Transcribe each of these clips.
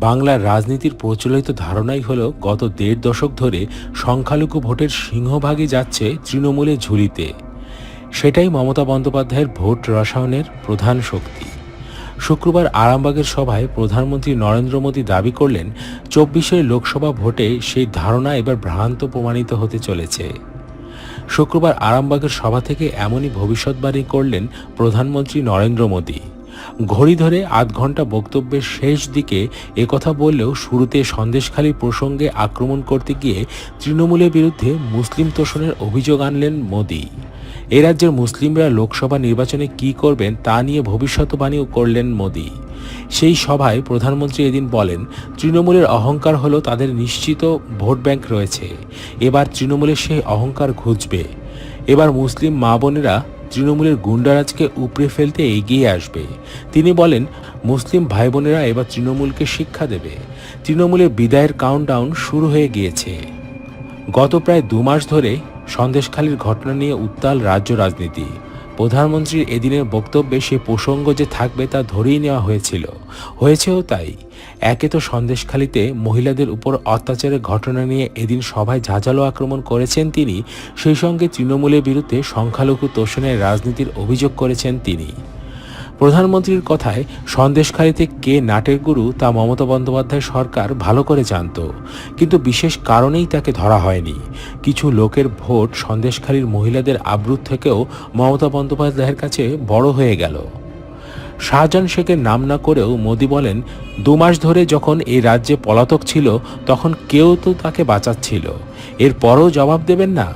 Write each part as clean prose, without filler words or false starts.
বাংলার রাজনীতির প্রচলিত ধারণাই হলো গত ১.৫ দশক ধরে সংখ্যালঘু ভোটের সিংহভাগই যাচ্ছে তৃণমূলের ঝুলিতে। সেটাই মমতা বন্দ্যোপাধ্যায়ের ভোট রসায়নের প্রধান শক্তি। শুক্রবার আরামবাগের সভায় প্রধানমন্ত্রী নরেন্দ্র মোদী দাবি করলেন ২৪শে লোকসভা ভোটে সেই ধারণা এবার ভ্রান্ত প্রমাণিত হতে চলেছে। শুক্রবার আরামবাগের সভা থেকে এমনই ভবিষ্যৎবাণী করলেন প্রধানমন্ত্রী নরেন্দ্র মোদী। ঘড়ি ধরে আধ ঘন্টা বক্তব্যের শেষ দিকে একথা বললেও শুরুতে সন্দেশখালী প্রসঙ্গে আক্রমণ করতে গিয়ে তৃণমূলের বিরুদ্ধে মুসলিম তোষণের অভিযোগ আনলেন মোদী। এ রাজ্যের মুসলিমরা লোকসভা নির্বাচনে কি করবেন তা নিয়ে ভবিষ্যৎবাণীও করলেন মোদী। সেই সভায় প্রধানমন্ত্রী এদিন বলেন, তৃণমূলের অহংকার হলো তাদের নিশ্চিত ভোট ব্যাংক রয়েছে। এবার তৃণমূলের সেই অহংকার ঘুচবে। এবার মুসলিম মা বোনেরা তৃণমূলের গুন্ডারাজকে উপড়ে ফেলতে এগিয়ে আসবে। তিনি বলেন, মুসলিম ভাই বোনেরা এবার তৃণমূলকে শিক্ষা দেবে। তৃণমূলের বিদায়ের কাউন্টডাউন শুরু হয়ে গিয়েছে। গত প্রায় ২ মাস ধরে সন্দেশখালীর ঘটনা নিয়ে উত্তাল রাজ্য রাজনীতি। প্রধানমন্ত্রীর এদিনের বক্তব্যে সে প্রসঙ্গ যে থাকবে তা ধরেই নেওয়া হয়েছেও তাই। একে তো সন্দেশখালীতে মহিলাদের উপর অত্যাচারের ঘটনা নিয়ে এদিন সভায় ঝাঁঝালো আক্রমণ করেছেন তিনি, সেই সঙ্গে তৃণমূলের বিরুদ্ধে সংখ্যালঘু তোষণের রাজনীতির অভিযোগ করেছেন তিনি। প্রধানমন্ত্রীর কথায় সন্দেশখালীতে কে নাটের গুরু তা মমতা বন্দ্যোপাধ্যায় সরকার ভালো করে জানত, কিন্তু বিশেষ কারণেই তাকে ধরা হয়নি। কিছু লোকের ভোট সন্দেশখালীর মহিলাদের আব্রুত থেকেও মমতা বন্দ্যোপাধ্যায়ের কাছে বড় হয়ে গেল। শাহজাহান শেখের নাম না করেও মোদী বলেন, ২ মাস ধরে যখন এই রাজ্যে পলাতক ছিল তখন কেউ তো তাকে বাঁচাচ্ছিল। এরপরও জবাব দেবেন না?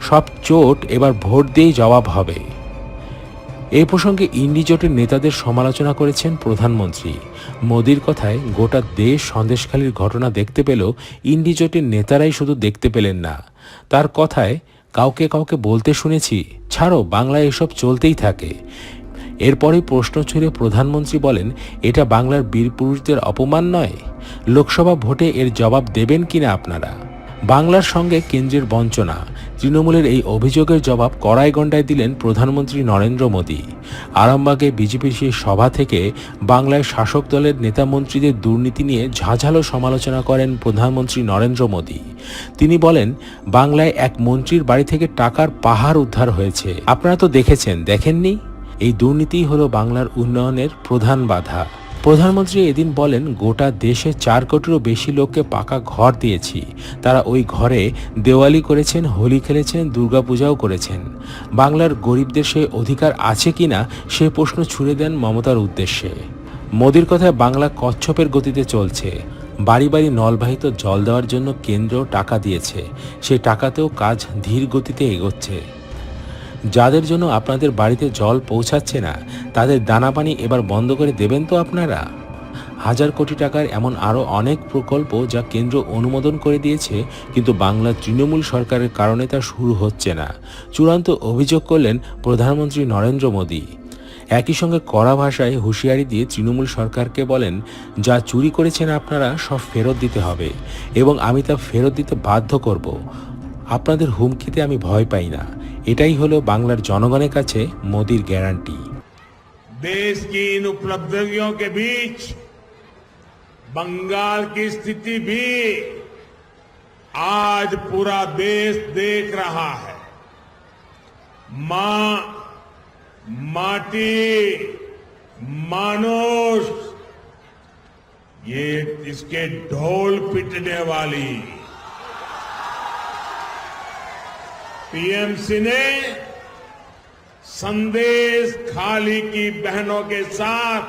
সব চোট এবার ভোট দিয়েই জবাব হবে। এই প্রসঙ্গে ইন্ডি জোটের নেতাদের সমালোচনা করেছেন প্রধানমন্ত্রী। মোদীর কথায় গোটা দেশ সন্দেশখালীর ঘটনা দেখতে পেলেও ইন্ডি জোটের নেতারাই শুধু দেখতে পেলেন না। তার কথায় কাউকে বলতে শুনেছি, ছাড়ো, বাংলায় এসব চলতেই থাকে। এরপরই প্রশ্ন ছুড়ে প্রধানমন্ত্রী বলেন, এটা বাংলার বীর পুরুষদের অপমান নয়? লোকসভা ভোটে এর জবাব দেবেন কিনা আপনারা? বাংলার সঙ্গে কেন্দ্রের বঞ্চনা, তৃণমূলের এই অভিযোগের জবাব কড়াই গণ্ডায় দিলেন প্রধানমন্ত্রী নরেন্দ্র মোদী। আরামবাগে বিজেপির সেই সভা থেকে বাংলায় শাসক দলের নেতা মন্ত্রীদের দুর্নীতি নিয়ে ঝাঁঝালো সমালোচনা করেন প্রধানমন্ত্রী নরেন্দ্র মোদী। তিনি বলেন, বাংলায় এক মন্ত্রীর বাড়ি থেকে টাকার পাহাড় উদ্ধার হয়েছে। আপনারা তো দেখেননি? এই দুর্নীতিই হলো বাংলার উন্নয়নের প্রধান বাধা। প্রধানমন্ত্রী এদিন বলেন, গোটা দেশে ৪ কোটিরও বেশি লোককে পাকা ঘর দিয়েছি। তারা ওই ঘরে দেওয়ালি করেছেন, হোলি খেলেছেন, দুর্গাপূজাও করেছেন। বাংলার গরিবদের সেই অধিকার আছে কিনা সে প্রশ্ন ছুড়ে দেন মমতার উদ্দেশ্যে। মোদির কথায় বাংলা কচ্ছপের গতিতে চলছে। বাড়ি বাড়ি নলবাহিত জল দেওয়ার জন্য কেন্দ্র টাকা দিয়েছে, সেই টাকাতেও কাজ ধীর গতিতে এগোচ্ছে। যাদের জন্য আপনাদের বাড়িতে জল পৌঁছাচ্ছে না তাদের দানা পানি এবার বন্ধ করে দেবেন তো আপনারা? ১,০০০ কোটি টাকার এমন আরও অনেক প্রকল্প যা কেন্দ্র অনুমোদন করে দিয়েছে, কিন্তু বাংলার তৃণমূল সরকারের কারণে তা শুরু হচ্ছে না। চূড়ান্ত অভিযোগ করলেন প্রধানমন্ত্রী নরেন্দ্র মোদী। একই সঙ্গে কড়া ভাষায় হুঁশিয়ারি দিয়ে তৃণমূল সরকারকে বলেন, যা চুরি করেছেন আপনারা সব ফেরত দিতে হবে এবং আমি তা ফেরত দিতে বাধ্য করব। আপনাদের হুমকিতে আমি ভয় পাই না। এটাই হলো বাংলার জনগণের কাছে মোদির গ্যারান্টি। देश की इन उपलब्धियों के बीच बंगाल की स्थिति भी आज पूरा देश देख रहा है। मां, माटी, मानुष, ये इसके ढोल पिटने वाली टीएमसी ने संदेश खाली की बहनों के साथ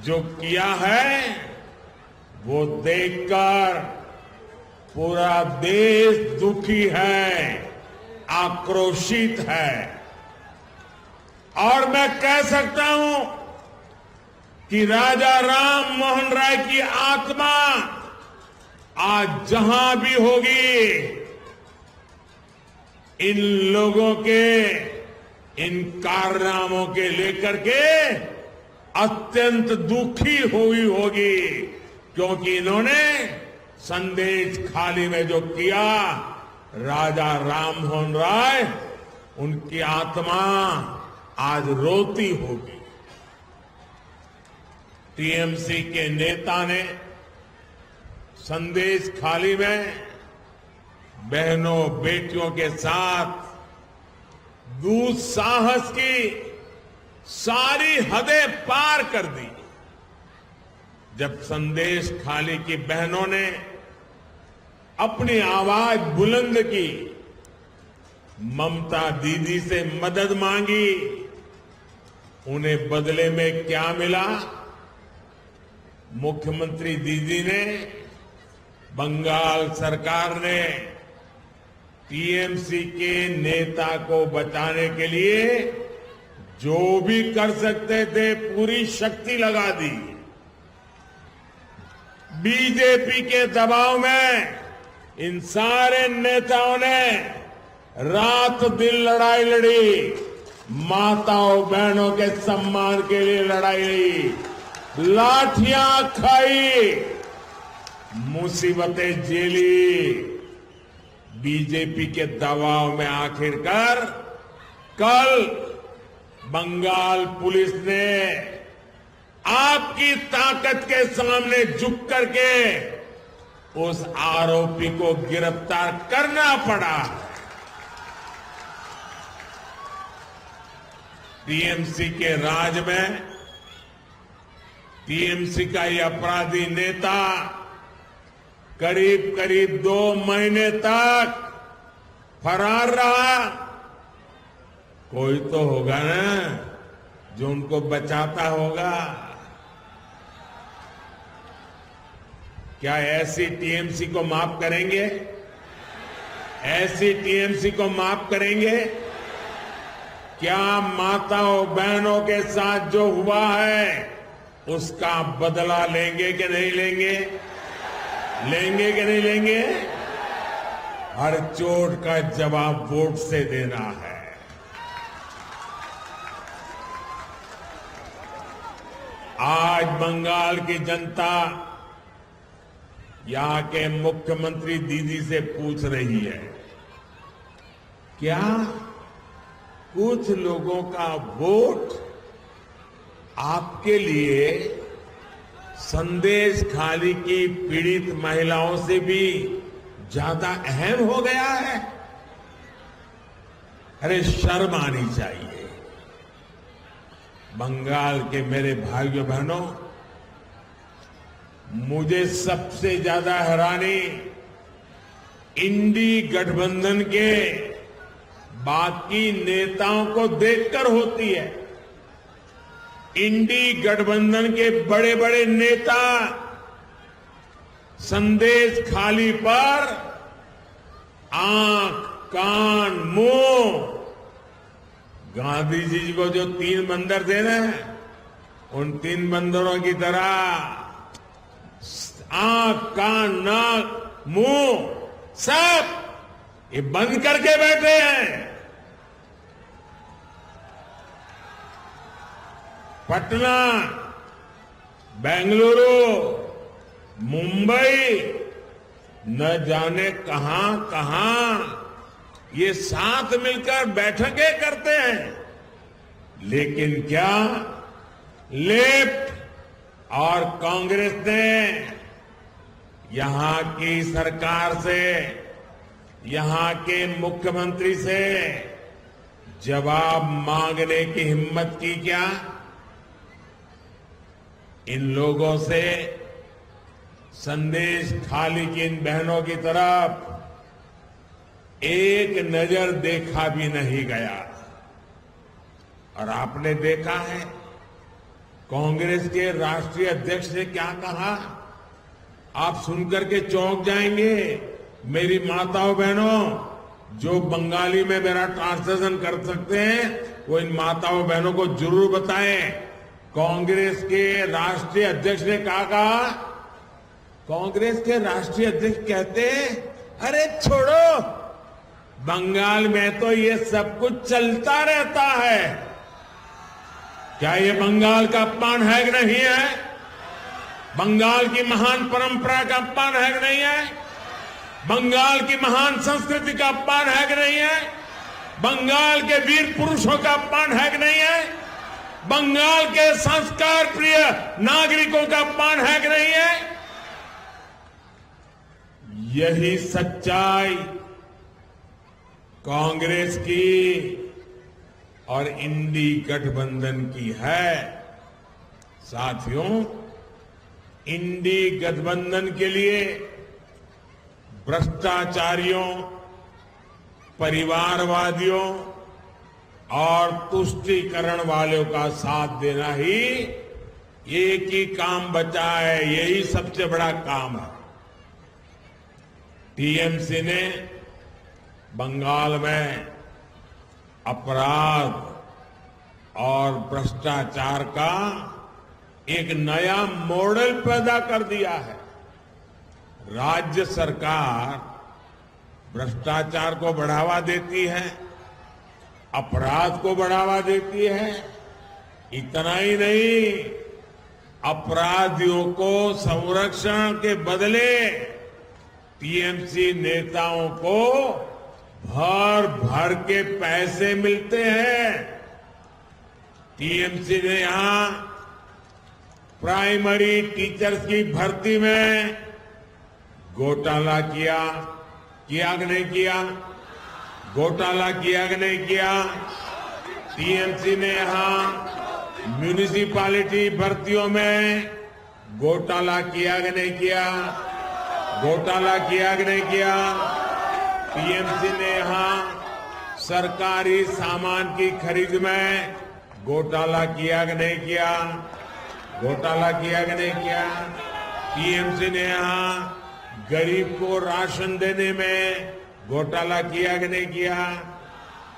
जो किया है वो देखकर पूरा देश दुखी है, आक्रोशित है। और मैं कह सकता हूं कि राजा राम मोहन राय की आत्मा आज जहां भी होगी, इन लोगों के इन कारनामों के लेकर के अत्यंत दुखी हुई होगी, क्योंकि इन्होंने संदेश खाली में जो किया, राजा राम मोहन राय, उनकी आत्मा आज रोती होगी। टीएमसी के नेता ने संदेश खाली में बहनों बेटियों के साथ दुस्साहस की सारी हदें पार कर दी। जब संदेश खाली की बहनों ने अपनी आवाज बुलंद की, ममता दीदी से मदद मांगी, उन्हें बदले में क्या मिला? मुख्यमंत्री दीदी ने, बंगाल सरकार ने टीएमसी के नेता को बचाने के लिए जो भी कर सकते थे पूरी शक्ति लगा दी। बीजेपी के दबाव में इन सारे नेताओं ने रात दिन लड़ाई लड़ी, माताओं बहनों के सम्मान के लिए लड़ाई लड़ी, लाठियां खाई, मुसीबतें झेली। बीजेपी के दबाव में आखिरकार कल बंगाल पुलिस ने आपकी ताकत के सामने झुक करके उस आरोपी को गिरफ्तार करना पड़ा। टीएमसी के राज में टीएमसी का ये अपराधी नेता करीब करीब 2 महीने तक फरार रहा। कोई तो होगा ना जो उनको बचाता होगा। क्या ऐसी टीएमसी को माफ करेंगे? ऐसी टीएमसी को माफ करेंगे? क्या माताओं बहनों के साथ जो हुआ है उसका बदला लेंगे कि नहीं लेंगे? लेंगे कि नहीं लेंगे? हर चोट का जवाब वोट से देना है। आज बंगाल की जनता यहां के मुख्यमंत्री दीदी से पूछ रही है, क्या कुछ लोगों का वोट आपके लिए संदेश खाली की पीड़ित महिलाओं से भी ज्यादा अहम हो गया है? अरे शर्म आनी चाहिए। बंगाल के मेरे भाइयों बहनों, मुझे सबसे ज्यादा हैरानी इंडी गठबंधन के बाकी नेताओं को देखकर होती है। इंडी गठबंधन के बड़े बड़े नेता संदेश खाली पर आंख, कान, मुंह, गांधी जी को जो 3 बंदर थे ना, उन 3 बंदरों की तरह आंख, कान, नाक, मुंह सब ये बंद करके बैठे हैं। पटना, बेंगलुरु, मुंबई, न जाने कहां कहां ये साथ मिलकर बैठकें करते हैं, लेकिन क्या लेफ्ट और कांग्रेस ने यहां की सरकार से, यहां के मुख्यमंत्री से जवाब मांगने की हिम्मत की क्या? इन लोगों से संदेश खाली की इन बहनों की तरफ एक नजर देखा भी नहीं गया। और आपने देखा है कांग्रेस के राष्ट्रीय अध्यक्ष ने क्या कहा? आप सुनकर के चौंक जाएंगे। मेरी माताओं बहनों, जो बंगाली में मेरा ट्रांसलेशन कर सकते हैं वो इन माताओं बहनों को जरूर बताएं। कांग्रेस के राष्ट्रीय अध्यक्ष ने क्या कहा? कांग्रेस के राष्ट्रीय अध्यक्ष कहते हैं, अरे छोड़ो, बंगाल में तो ये सब कुछ चलता रहता है। क्या ये बंगाल का अपमान है कि नहीं है? बंगाल की महान परंपरा का अपमान है कि नहीं है? बंगाल की महान संस्कृति का अपमान है कि नहीं है? बंगाल के वीर पुरुषों का अपमान है कि नहीं है? बंगाल के संस्कार प्रिय नागरिकों का अपमान है कि नहीं है? यही सच्चाई कांग्रेस की और इंडी गठबंधन की है। साथियों, इंडी गठबंधन के लिए भ्रष्टाचारियों, परिवारवादियों और तुष्टीकरण वालों का साथ देना ही एक ही काम बचा है। यही सबसे बड़ा काम है। टीएमसी ने बंगाल में अपराध और भ्रष्टाचार का एक नया मॉडल पैदा कर दिया है। राज्य सरकार भ्रष्टाचार को बढ़ावा देती है, अपराध को बढ़ावा देती है। इतना ही नहीं, अपराधियों को संरक्षण के बदले टीएमसी नेताओं को भर भर के पैसे मिलते हैं। टीएमसी ने यहां प्राइमरी टीचर्स की भर्ती में घोटाला किया कि नहीं किया? घोटाला किया कि नहीं किया? टीएमसी ने यहां म्यूनिसिपैलिटी भर्तियों में घोटाला किया कि नहीं किया? घोटाला किया कि नहीं किया? टीएमसी ने यहां सरकारी सामान की खरीद में घोटाला किया कि नहीं किया? घोटाला किया कि नहीं किया? टीएमसी ने यहां गरीब को राशन देने में घोटाला किया कि नहीं किया?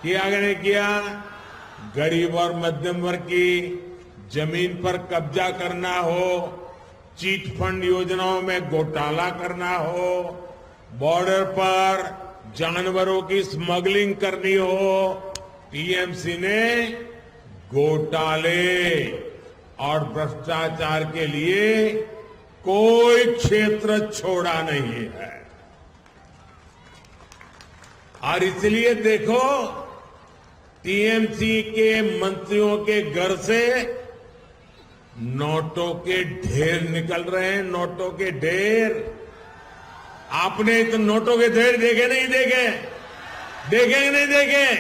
किया कि नहीं किया? गरीब और मध्यम वर्ग की जमीन पर कब्जा करना हो, चीट फंड योजनाओं में घोटाला करना हो, बॉर्डर पर जानवरों की स्मगलिंग करनी हो, टीएमसी ने घोटाले और भ्रष्टाचार के लिए कोई क्षेत्र छोड़ा नहीं है। और इसलिए देखो, टीएमसी के मंत्रियों के घर से नोटों के ढेर निकल रहे हैं। नोटों के ढेर। आपने तो नोटों के ढेर देखे नहीं देखे? देखे कि नहीं देखे?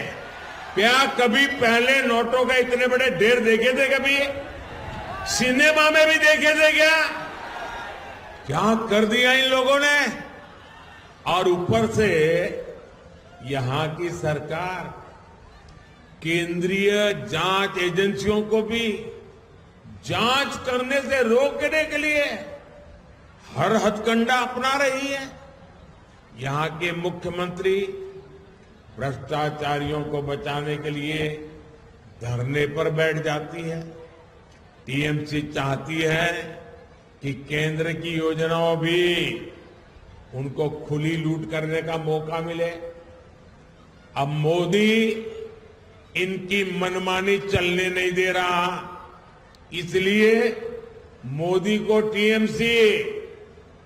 क्या कभी पहले नोटों का इतने बड़े ढेर देखे थे? कभी सिनेमा में भी देखे थे क्या? क्या कर दिया इन लोगों ने। और ऊपर से यहां की सरकार केंद्रीय जांच एजेंसियों को भी जांच करने से रोकने के लिए हर हथकंडा अपना रही है। यहां के मुख्यमंत्री भ्रष्टाचारियों को बचाने के लिए धरने पर बैठ जाती है। टीएमसी चाहती है कि केंद्र की योजनाओं भी उनको खुली लूट करने का मौका मिले। अब मोदी इनकी मनमानी चलने नहीं दे रहा, इसलिए मोदी को टीएमसी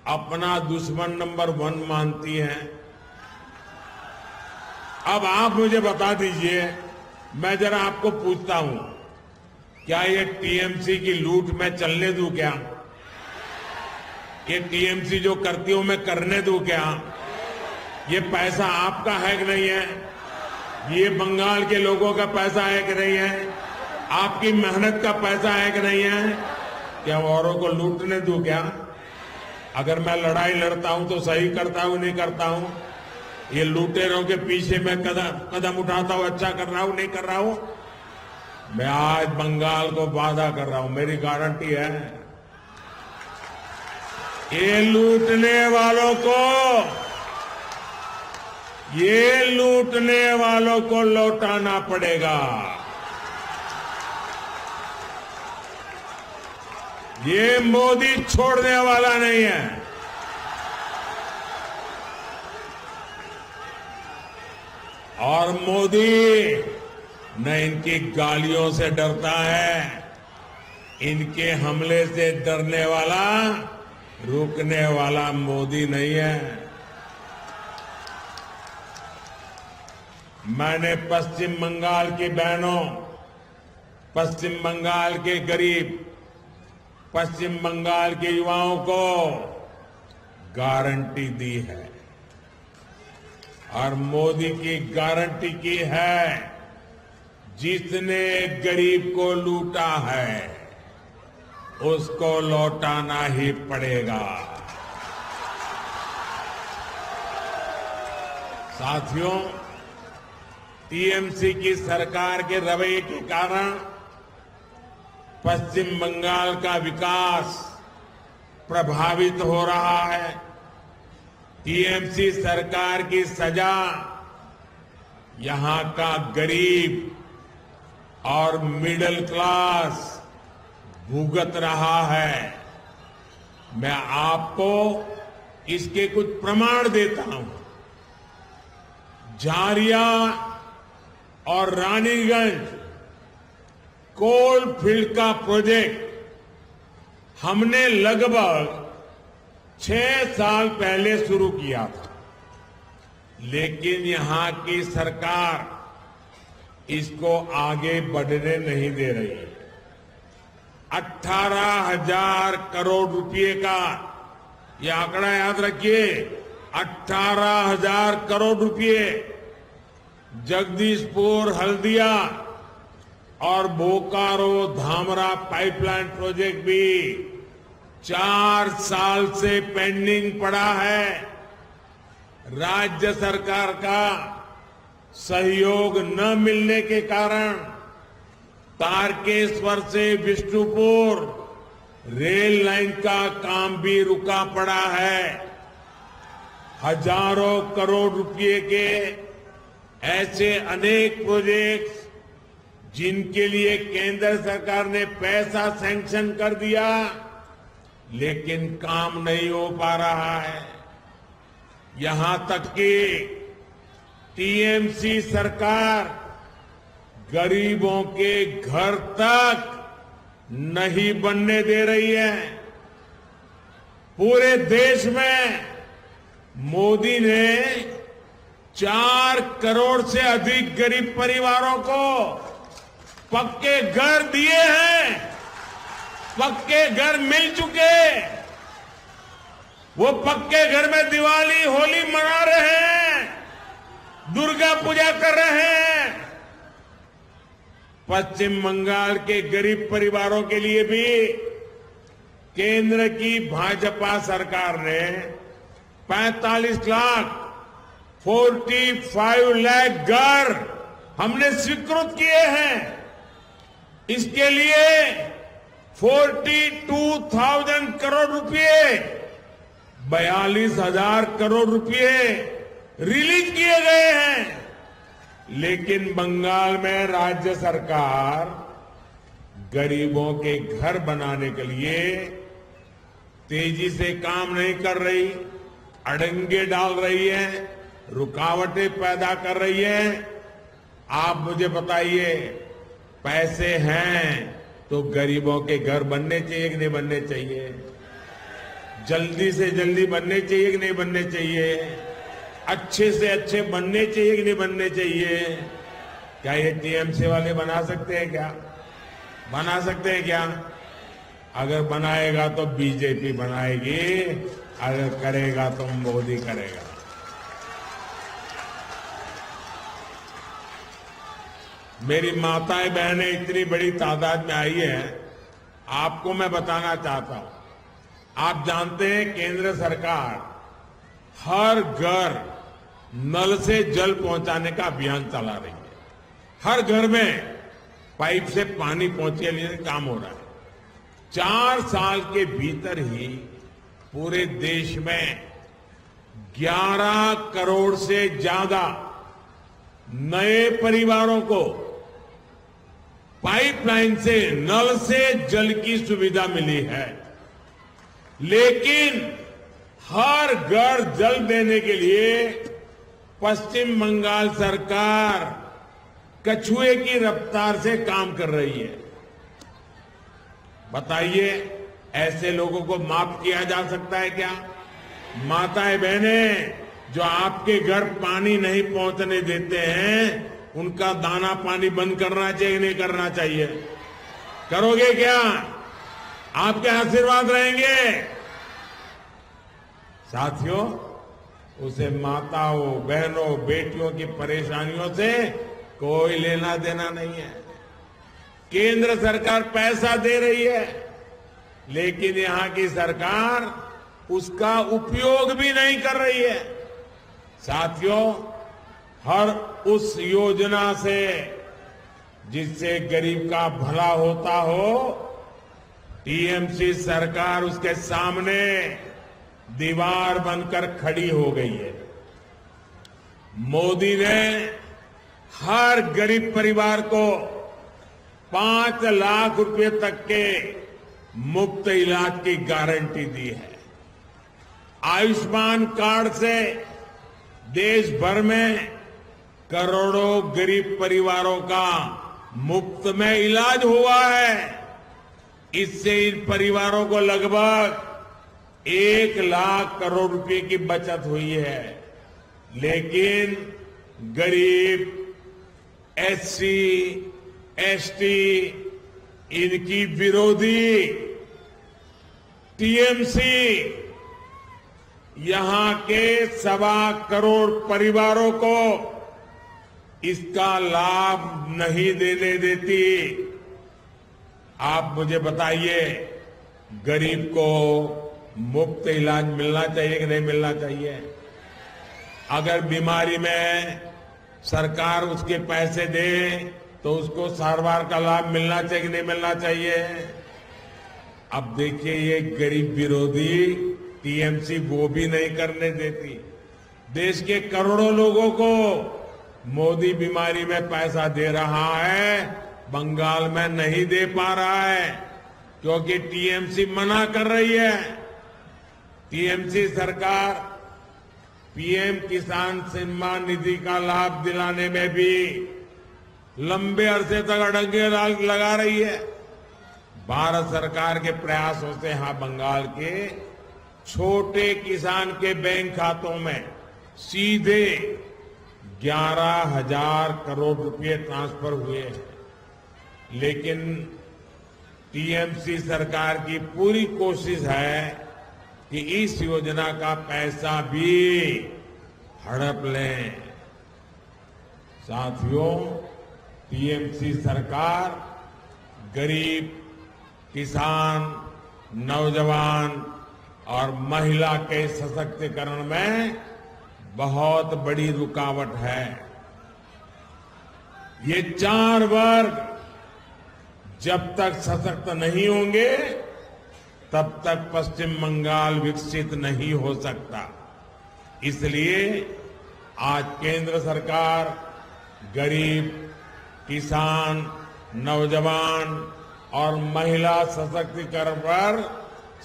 अपना दुश्मन नंबर 1 मानती है। अब आप मुझे बता दीजिए, मैं जरा आपको पूछता हूं, क्या ये टीएमसी की लूट मैं चलने दूं क्या? ये टीएमसी जो करती हूं मैं करने दूं क्या? ये पैसा आपका है कि नहीं है? ये बंगाल के लोगों का पैसा है कि नहीं है? आपकी मेहनत का पैसा है कि नहीं है? क्या औरों को लूटने दूं क्या? अगर मैं लड़ाई लड़ता हूं तो सही करता हूं नहीं करता हूं? ये लुटेरों के पीछे मैं कदम उठाता हूं, अच्छा कर रहा हूं नहीं कर रहा हूं? मैं आज बंगाल को वादा कर रहा हूं, मेरी गारंटी है, ये लूटने वालों को लौटाना पड़ेगा। ये मोदी छोड़ने वाला नहीं है। और मोदी न इनकी गालियों से डरता है, इनके हमले से डरने वाला, रुकने वाला मोदी नहीं है। मैंने पश्चिम बंगाल की बहनों, पश्चिम बंगाल के गरीब, पश्चिम बंगाल के युवाओं को गारंटी दी है और मोदी की गारंटी की है, जिसने गरीब को लूटा है उसको लौटाना ही पड़ेगा। साथियों, टीएमसी की सरकार के रवैये के कारण पश्चिम बंगाल का विकास प्रभावित हो रहा है। टीएमसी सरकार की सजा यहां का गरीब और मिडिल क्लास भुगत रहा है। मैं आपको इसके कुछ प्रमाण देता हूं। झारिया और रानीगंज कोल फील्ड का प्रोजेक्ट हमने लगभग 6 साल पहले शुरू किया था, लेकिन यहां की सरकार इसको आगे बढ़ने नहीं दे रही है। 18,000 करोड़ रुपए का यह आंकड़ा याद रखिए, 18,000 करोड़ रुपए जगदीशपुर, हल्दिया और बोकारो धामरा पाइपलाइन प्रोजेक्ट भी 4 साल से पेंडिंग पड़ा है। राज्य सरकार का सहयोग न मिलने के कारण तारकेश्वर से विष्णुपुर रेल लाइन का काम भी रुका पड़ा है। हजारों करोड़ रुपए के ऐसे अनेक प्रोजेक्ट्स जिनके लिए केंद्र सरकार ने पैसा सैंक्शन कर दिया, लेकिन काम नहीं हो पा रहा है। यहां तक कि टीएमसी सरकार गरीबों के घर तक नहीं बनने दे रही है। पूरे देश में मोदी ने 4 करोड़ से अधिक गरीब परिवारों को पक्के घर दिए हैं, पक्के घर मिल चुके। वो पक्के घर में दिवाली, होली मना रहे हैं, दुर्गा पूजा कर रहे हैं। पश्चिम बंगाल के गरीब परिवारों के लिए भी केंद्र की भाजपा सरकार ने 45 लाख 45 लाख घर हमने स्वीकृत किए हैं। इसके लिए 42,000 करोड़ रुपए, 42,000 करोड़ रुपए रिलीज किए गए हैं। लेकिन बंगाल में राज्य सरकार गरीबों के घर बनाने के लिए तेजी से काम नहीं कर रही, अड़ंगे डाल रही है, रुकावटें पैदा कर रही है। आप मुझे बताइए, पैसे हैं तो गरीबों के घर बनने चाहिए कि नहीं बनने चाहिए? जल्दी से जल्दी बनने चाहिए कि नहीं बनने चाहिए? अच्छे से अच्छे बनने चाहिए कि नहीं बनने चाहिए? क्या ये टीएमसी वाले बना सकते हैं क्या? बना सकते हैं क्या? अगर बनाएगा तो बीजेपी बनाएगी, अगर करेगा तो मोदी करेगा। मेरी माताएं बहनें इतनी बड़ी तादाद में आई हैं, आपको मैं बताना चाहता हूं। आप जानते हैं केंद्र सरकार हर घर नल से जल पहुंचाने का अभियान चला रही है। हर घर में पाइप से पानी पहुंचाने का काम हो रहा है। 4 साल के भीतर ही पूरे देश में 11 करोड़ से ज्यादा नए परिवारों को पाइपलाइन से, नल से जल की सुविधा मिली है। लेकिन हर घर जल देने के लिए पश्चिम बंगाल सरकार कछुए की रफ्तार से काम कर रही है। बताइए, ऐसे लोगों को माफ किया जा सकता है क्या? माताएं बहनें जो आपके घर पानी नहीं पहुंचने देते हैं, उनका दाना पानी बंद करना चाहिए नहीं करना चाहिए? करोगे क्या? आपके आशीर्वाद रहेंगे। साथियों, उसे माताओं, बहनों, बेटियों की परेशानियों से कोई लेना देना नहीं है। केंद्र सरकार पैसा दे रही है, लेकिन यहां की सरकार उसका उपयोग भी नहीं कर रही है। साथियों, हर उस योजना से जिससे गरीब का भला होता हो, टीएमसी सरकार उसके सामने दीवार बनकर खड़ी हो गई है। मोदी ने हर गरीब परिवार को 5 लाख रुपए तक के मुफ्त इलाज की गारंटी दी है। आयुष्मान कार्ड से देश भर में करोड़ों गरीब परिवारों का मुफ्त में इलाज हुआ है। इससे इन परिवारों को लगभग 1 लाख करोड़ रुपए की बचत हुई है। लेकिन गरीब, एससी, एसटी, इनकी विरोधी टीएमसी यहां के 1.25 करोड़ परिवारों को इसका लाभ नहीं देने देती। आप मुझे बताइए, गरीब को मुफ्त इलाज मिलना चाहिए कि नहीं मिलना चाहिए? अगर बीमारी में सरकार उसके पैसे दे तो उसको सारवार का लाभ मिलना चाहिए कि नहीं मिलना चाहिए? अब देखिए, ये गरीब विरोधी टीएमसी वो भी नहीं करने देती। देश के करोड़ों लोगों को मोदी बीमारी में पैसा दे रहा है, बंगाल में नहीं दे पा रहा है क्योंकि टीएमसी मना कर रही है। टीएमसी सरकार पीएम किसान सम्मान निधि का लाभ दिलाने में भी लंबे अरसे तक अड़ंगे लगा रही है। भारत सरकार के प्रयासों से यहां बंगाल के छोटे किसान के बैंक खातों में सीधे 11,000 करोड़ रुपए ट्रांसफर हुए हैं। लेकिन टीएमसी सरकार की पूरी कोशिश है कि इस योजना का पैसा भी हड़प लें। साथियों, टीएमसी सरकार गरीब, किसान, नौजवान और महिला के सशक्तिकरण में बहुत बड़ी रुकावट है। ये 4 वर्ग जब तक सशक्त नहीं होंगे, तब तक पश्चिम बंगाल विकसित नहीं हो सकता। इसलिए आज केंद्र सरकार गरीब, किसान, नौजवान और महिला सशक्तिकरण पर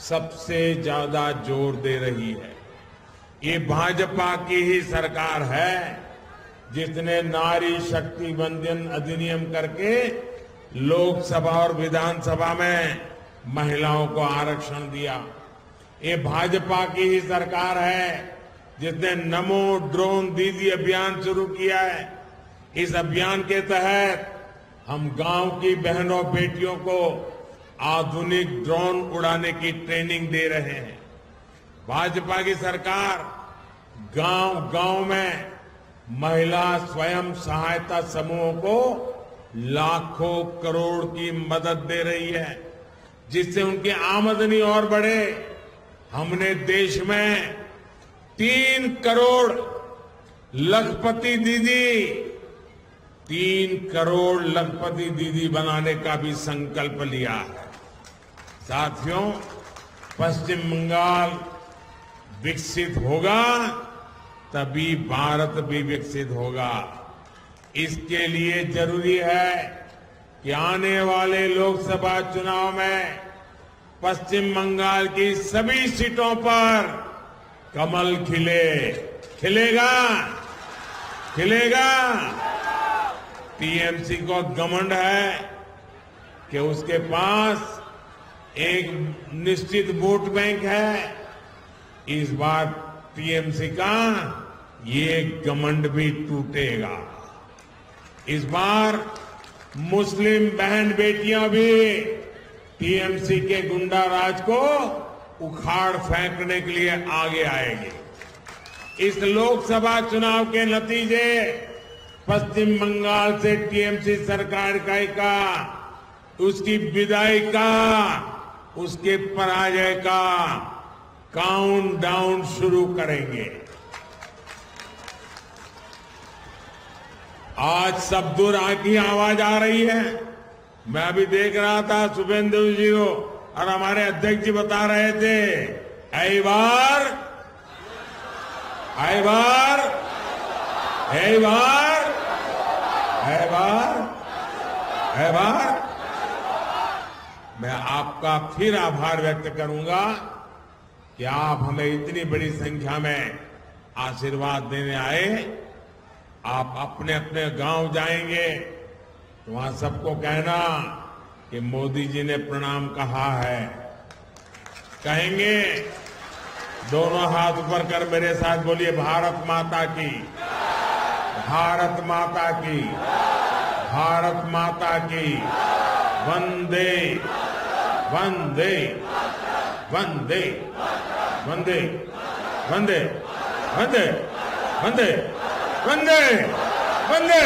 सबसे ज्यादा जोर दे रही है। ये भाजपा की ही सरकार है जिसने नारी शक्ति वंदन अधिनियम करके लोकसभा और विधानसभा में महिलाओं को आरक्षण दिया। ये भाजपा की ही सरकार है जिसने नमो ड्रोन दीदी अभियान शुरू किया है। इस अभियान के तहत हम गांव की बहनों बेटियों को आधुनिक ड्रोन उड़ाने की ट्रेनिंग दे रहे हैं। भाजपा की सरकार गांव-गांव में महिला स्वयं सहायता समूहों को लाखों करोड़ की मदद दे रही है, जिससे उनकी आमदनी और बढ़े। हमने देश में 3 करोड़ लखपति दीदी 3 करोड़ लखपति दीदी बनाने का भी संकल्प लिया है। साथियों, पश्चिम बंगाल विकसित होगा तभी भारत भी विकसित होगा। इसके लिए जरूरी है कि आने वाले लोकसभा चुनाव में पश्चिम बंगाल की सभी सीटों पर कमल खिले। खिलेगा? खिलेगा? टीएमसी को घमंड है कि उसके पास एक निश्चित वोट बैंक है। इस बार टीएमसी का ये घमंड भी टूटेगा। इस बार मुस्लिम बहन बेटियां भी टीएमसी के गुंडा राज को उखाड़ फेंकने के लिए आगे आएगी। इस लोकसभा चुनाव के नतीजे पश्चिम बंगाल से टीएमसी सरकार का उसकी विदाई का, उसके पराजय का काउंटडाउन शुरू करेंगे। आज सब दूर की आवाज आ रही है। मैं अभी देख रहा था शुभेंदु जी को, और हमारे अध्यक्ष जी बता रहे थे, ऐ बार, ऐ बार, ऐ बार, ऐ बार, ऐ बार। मैं आपका फिर आभार व्यक्त करूंगा कि आप हमें इतनी बड़ी संख्या में आशीर्वाद देने आए। आप अपने अपने गांव जाएंगे तो वहां सबको कहना कि मोदी जी ने प्रणाम कहा है। कहेंगे, दोनों हाथ ऊपर कर मेरे साथ बोलिए, भारत माता की, भारत माता की, भारत माता की, वंदे वंदे वंदे वंदे वंदे वंदे वंदे वंदे वंदे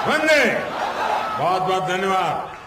वंदे। बहुत बहुत धन्यवाद।